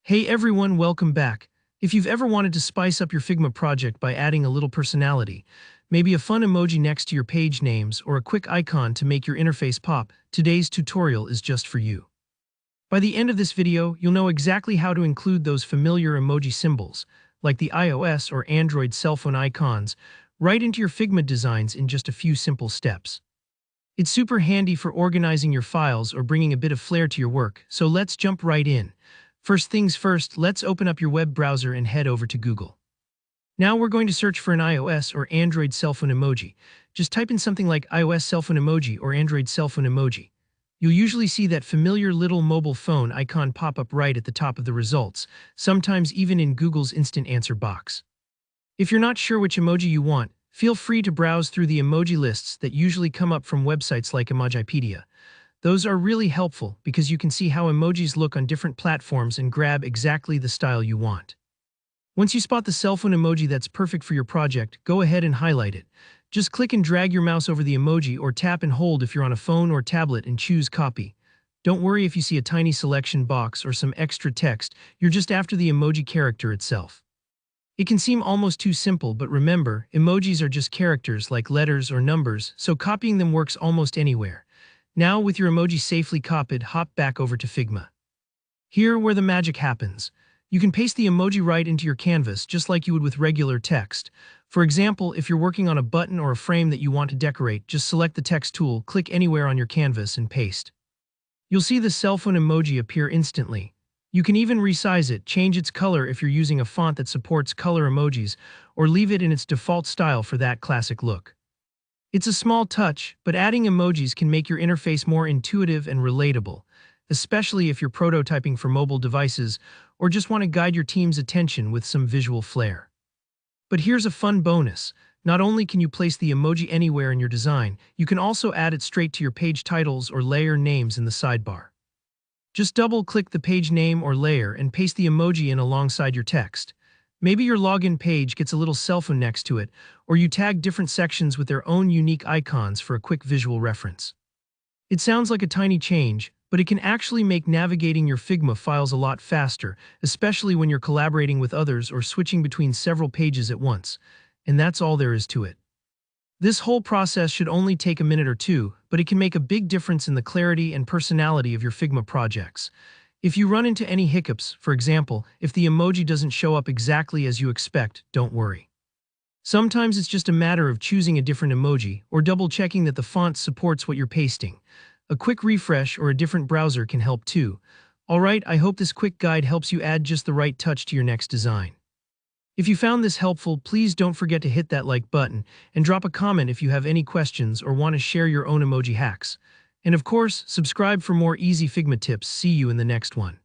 Hey everyone, welcome back. If you've ever wanted to spice up your Figma project by adding a little personality, maybe a fun emoji next to your page names or a quick icon to make your interface pop, today's tutorial is just for you. By the end of this video, you'll know exactly how to include those familiar emoji symbols, like the iOS or Android cell phone icons, right into your Figma designs in just a few simple steps. It's super handy for organizing your files or bringing a bit of flair to your work, so let's jump right in. First things first, let's open up your web browser and head over to Google. Now we're going to search for an iOS or Android cell phone emoji. Just type in something like iOS cell phone emoji or Android cell phone emoji. You'll usually see that familiar little mobile phone icon pop up right at the top of the results, sometimes even in Google's instant answer box. If you're not sure which emoji you want, feel free to browse through the emoji lists that usually come up from websites like Emojipedia. Those are really helpful because you can see how emojis look on different platforms and grab exactly the style you want. Once you spot the cell phone emoji that's perfect for your project, go ahead and highlight it. Just click and drag your mouse over the emoji or tap and hold if you're on a phone or tablet and choose Copy. Don't worry if you see a tiny selection box or some extra text, you're just after the emoji character itself. It can seem almost too simple, but remember, emojis are just characters like letters or numbers, so copying them works almost anywhere. Now, with your emoji safely copied, hop back over to Figma. Here where the magic happens. You can paste the emoji right into your canvas just like you would with regular text. For example, if you're working on a button or a frame that you want to decorate, just select the text tool, click anywhere on your canvas and paste. You'll see the cell phone emoji appear instantly. You can even resize it, change its color if you're using a font that supports color emojis, or leave it in its default style for that classic look. It's a small touch, but adding emojis can make your interface more intuitive and relatable, especially if you're prototyping for mobile devices or just want to guide your team's attention with some visual flair. But here's a fun bonus. Not only can you place the emoji anywhere in your design, you can also add it straight to your page titles or layer names in the sidebar. Just double-click the page name or layer and paste the emoji in alongside your text. Maybe your login page gets a little cell phone next to it, or you tag different sections with their own unique icons for a quick visual reference. It sounds like a tiny change, but it can actually make navigating your Figma files a lot faster, especially when you're collaborating with others or switching between several pages at once. And that's all there is to it. This whole process should only take a minute or two, but it can make a big difference in the clarity and personality of your Figma projects. If you run into any hiccups, for example, if the emoji doesn't show up exactly as you expect, don't worry. Sometimes it's just a matter of choosing a different emoji or double-checking that the font supports what you're pasting. A quick refresh or a different browser can help too. Alright, I hope this quick guide helps you add just the right touch to your next design. If you found this helpful, please don't forget to hit that like button and drop a comment if you have any questions or want to share your own emoji hacks. And of course, subscribe for more easy Figma tips. See you in the next one.